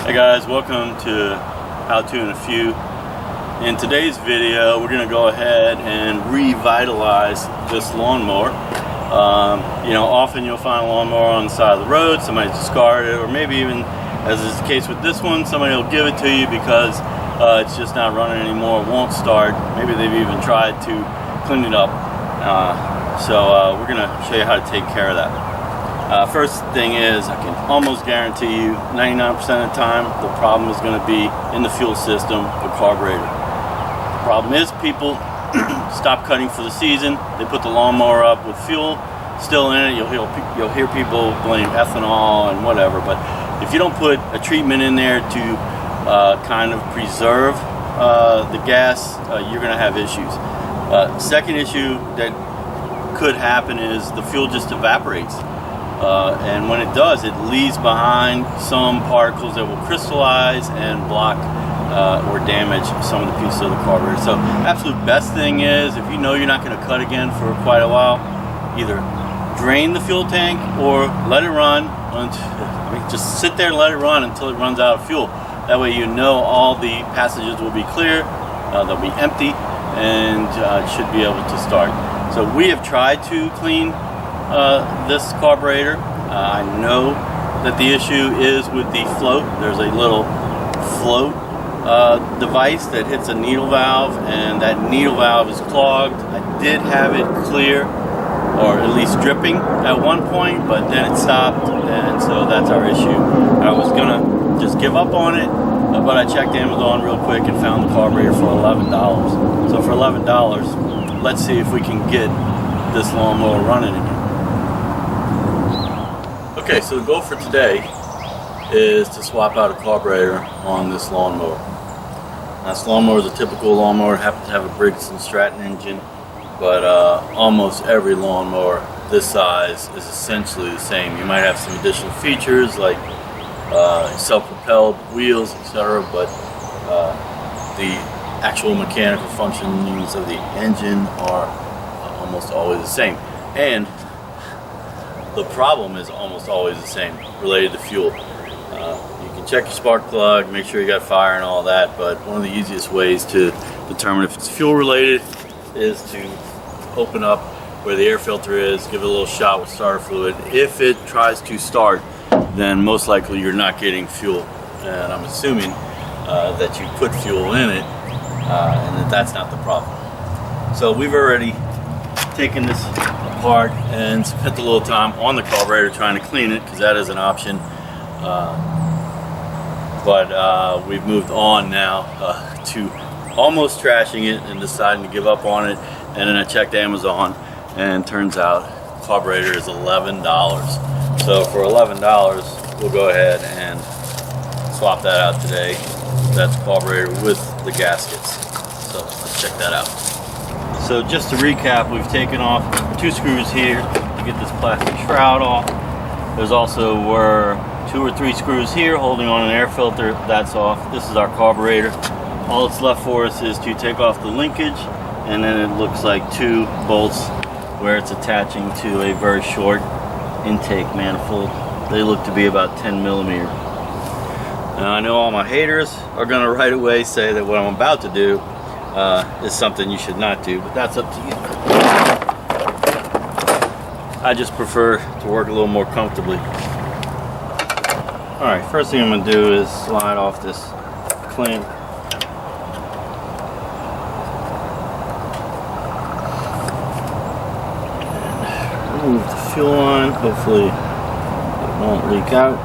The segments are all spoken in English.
Hey guys, welcome to How To in a Few. In today's video, we're going to go ahead and revitalize this lawnmower. Often you'll find a lawnmower on the side of the road, somebody's discarded it, or maybe even, as is the case with this one, somebody will give it to you because it's just not running anymore, it won't start. Maybe they've even tried to clean it up. So we're going to show you how to take care of that. First thing is, I can almost guarantee you 99% of the time the problem is going to be in the fuel system, the carburetor. The problem is people stop cutting for the season, they put the lawnmower up with fuel still in it. You'll hear people blame ethanol and whatever, but if you don't put a treatment in there to kind of preserve the gas, you're going to have issues. Second issue that could happen is the fuel just evaporates. And when it does, it leaves behind some particles that will crystallize and block or damage some of the pieces of the carburetor. So absolute best thing is, if you know you're not going to cut again for quite a while, either drain the fuel tank or let it run. Just sit there and let it run until it runs out of fuel. That way you know all the passages will be clear, they'll be empty, and it should be able to start. So we have tried to clean this carburetor. I know that the issue is with the float. There's a little float device that hits a needle valve, and that needle valve is clogged. I did have it clear, or at least dripping at one point, but then it stopped, and so that's our issue. I was gonna just give up on it, but I checked Amazon real quick and found the carburetor for $11. So for $11, let's see if we can get this lawnmower running again. Okay, so the goal for today is to swap out a carburetor on this lawnmower. Now, this lawnmower is a typical lawnmower, happens to have a Briggs Stratton engine, but almost every lawnmower this size is essentially the same. You might have some additional features like self-propelled wheels, etc., but the actual mechanical functionings of the engine are almost always the same. And the problem is almost always the same, related to fuel. You can check your spark plug, make sure you got fire and all that, but one of the easiest ways to determine if it's fuel related is to open up where the air filter is, give it a little shot with starter fluid. If it tries to start, then most likely you're not getting fuel, and I'm assuming that you put fuel in it, and that's not the problem. So we've already taken this apart and spent a little time on the carburetor trying to clean it, because that is an option, but we've moved on now to almost trashing it and deciding to give up on it. And then I checked Amazon, and turns out the carburetor is $11. So for $11 we'll go ahead and swap that out today. That's carburetor with the gaskets, so let's check that out. So just to recap, we've taken off 2 screws here to get this plastic shroud off. There's also were 2 or 3 screws here holding on an air filter. That's off. This is our carburetor. All that's left for us is to take off the linkage, and then it looks like 2 bolts where it's attaching to a very short intake manifold. They look to be about 10 millimeter. Now I know all my haters are going to right away say that what I'm about to do is something you should not do, but that's up to you. I just prefer to work a little more comfortably. Alright, first thing I'm going to do is slide off this clamp. And remove the fuel line, hopefully it won't leak out.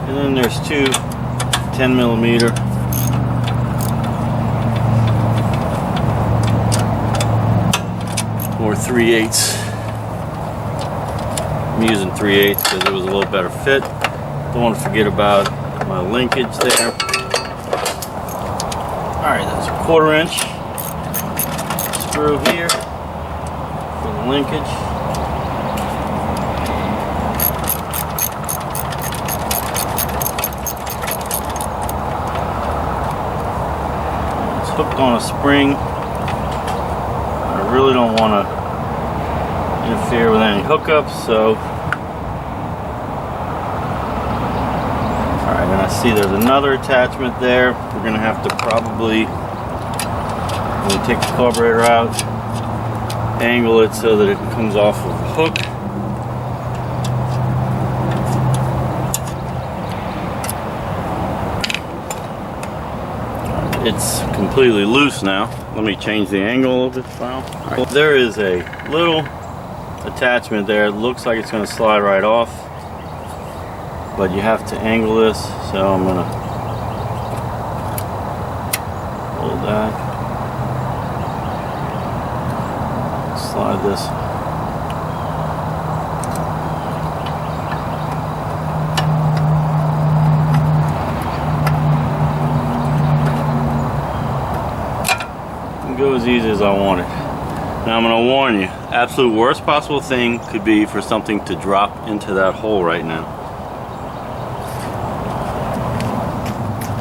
And then there's 2 10 millimeter or 3/8. I'm using 3/8 because it was a little better fit. Don't want to forget about my linkage there. Alright, that's a 1/4 inch screw here for the linkage. Hooked on a spring. I really don't want to interfere with any hookups, so see there's another attachment there. We're gonna have to probably, when we take the carburetor out, angle it so that it comes off of the hook. It's completely loose now. Let me change the angle of it now. Right. There is a little attachment there. It looks like it's going to slide right off, but you have to angle this. So I'm going to hold that, slide this. Go as easy as I want it. Now I'm going to warn you, absolute worst possible thing could be for something to drop into that hole right now.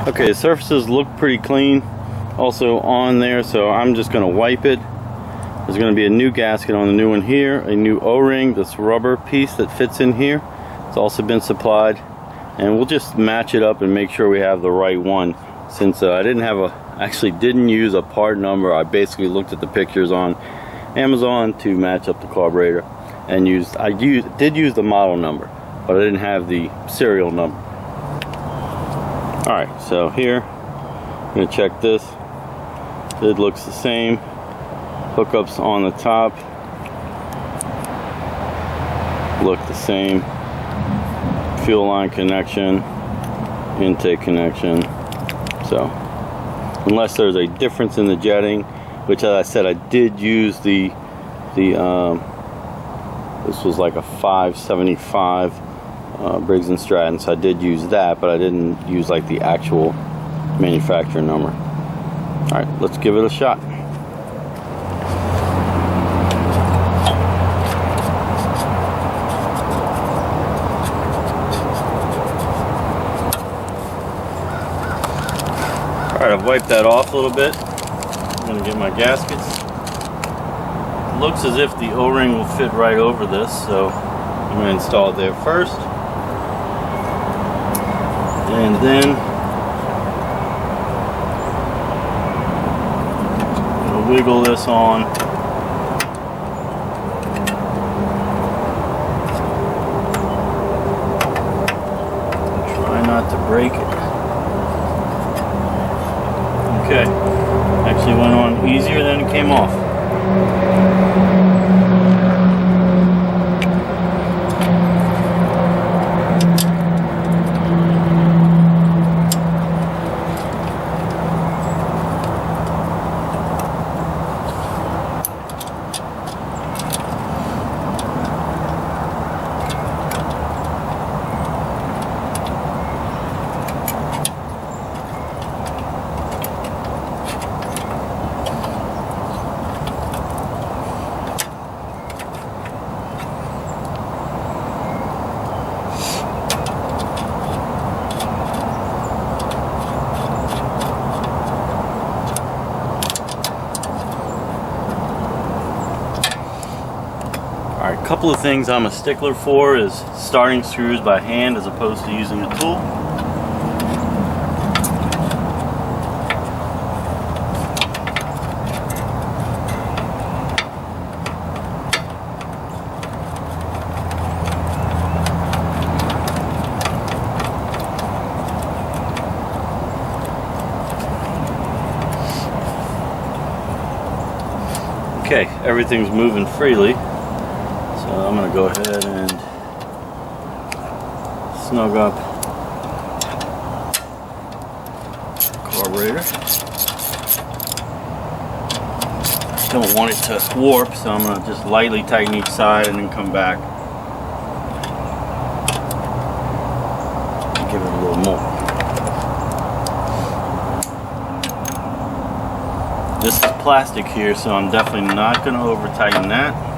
Okay, the surfaces look pretty clean also on there, so I'm just going to wipe it. There's going to be a new gasket on the new one here, a new O-ring, this rubber piece that fits in here. It's also been supplied, and we'll just match it up and make sure we have the right one. Since I actually didn't use a part number, I basically looked at the pictures on Amazon to match up the carburetor, and did use the model number, but I didn't have the serial number. Alright, so here I'm going to check this. It looks the same. Hookups on the top look the same. Fuel line connection, intake connection. So unless there's a difference in the jetting, which, as I said, I did use this was like a 575 Briggs Stratton, so I did use that, but I didn't use like the actual manufacturer number. Alright, let's give it a shot. Alright, I've wiped that off a little bit. I'm going to get my gaskets. It looks as if the O-ring will fit right over this, so I'm going to install it there first. And then I'm going to wiggle this on. Try not to break it. Okay, actually went on easier than it came off. Alright, a couple of things I'm a stickler for is starting screws by hand as opposed to using a tool. Okay, everything's moving freely. So I'm going to go ahead and snug up the carburetor. Don't want it to warp, so I'm going to just lightly tighten each side and then come back and give it a little more. This is plastic here, so I'm definitely not going to over tighten that.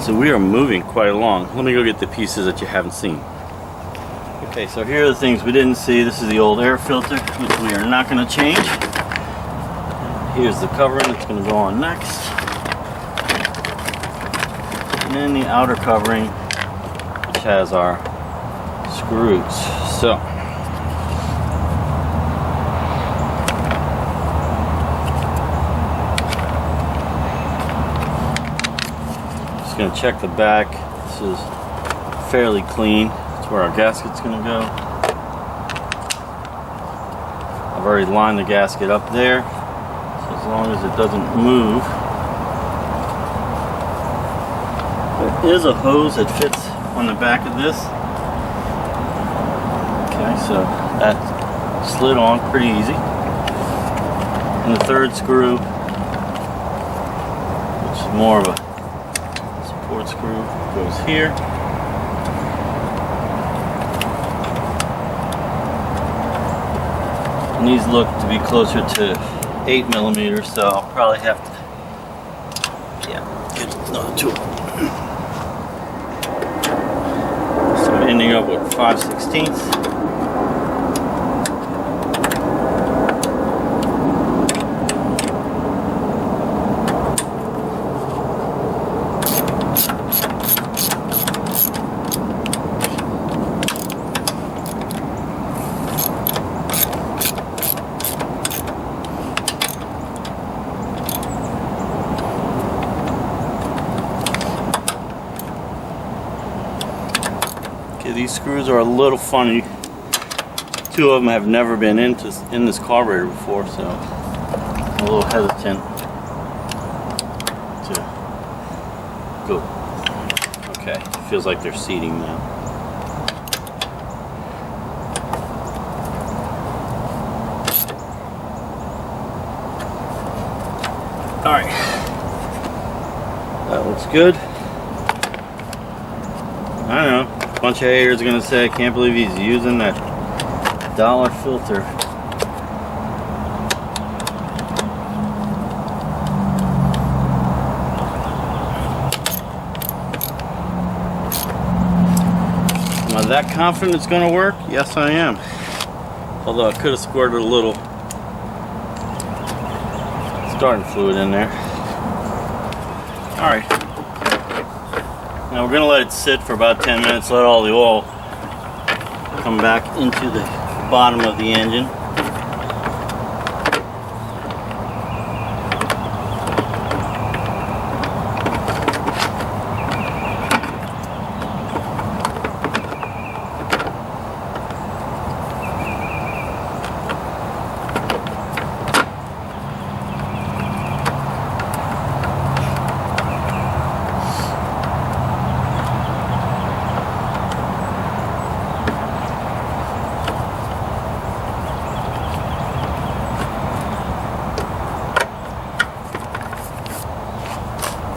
So we are moving quite along. Let me go get the pieces that you haven't seen. Okay, so here are the things we didn't see. This is the old air filter, which we are not going to change. Here's the covering that's going to go on next. And then the outer covering, which has our screws. So just going to check the back. This is fairly clean. That's where our gasket's going to go. I've already lined the gasket up there, so as long as it doesn't move. There is a hose that fits on the back of this. Okay, so that slid on pretty easy. And the third screw, which is more of a support screw, goes here. And these look to be closer to 8 millimeters, so I'll probably have to, get another tool. So I'm ending up with 5/16. Okay, these screws are a little funny. Two of them have never been in this carburetor before, so I'm a little hesitant to go. Okay, feels like they're seating now. Alright, that looks good. I don't know. A bunch of haters are gonna say, I can't believe he's using that $1 filter. Am I that confident it's gonna work? Yes, I am. Although I could have squirted a little starting fluid in there. Alright. Now we're going to let it sit for about 10 minutes, let all the oil come back into the bottom of the engine.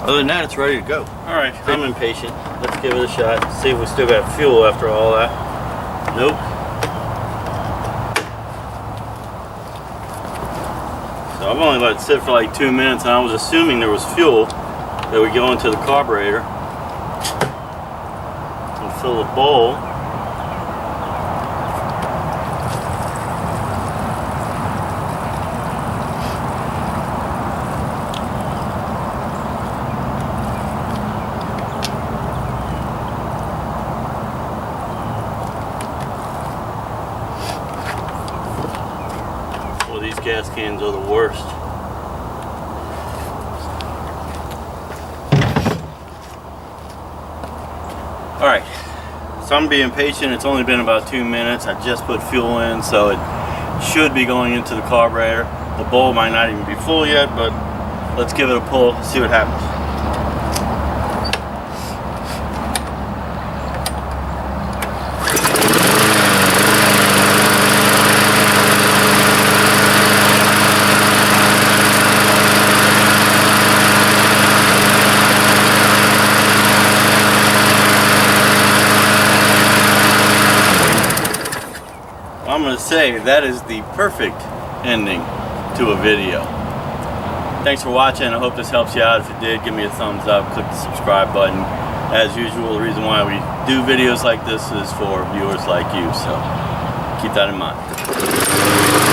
Other than that, it's ready to go. Alright, I'm impatient. Let's give it a shot. See if we still got fuel after all that. Nope. So I've only let it sit for like 2 minutes, and I was assuming there was fuel that would go into the carburetor and fill the bowl. These gas cans are the worst. Alright, so I'm being patient. It's only been about 2 minutes. I just put fuel in, so it should be going into the carburetor. The bowl might not even be full yet, but let's give it a pull, see what happens. I'm going to say that is the perfect ending to a video. Thanks for watching. I hope this helps you out. If it did, give me a thumbs up, click the subscribe button. As usual, the reason why we do videos like this is for viewers like you, so keep that in mind.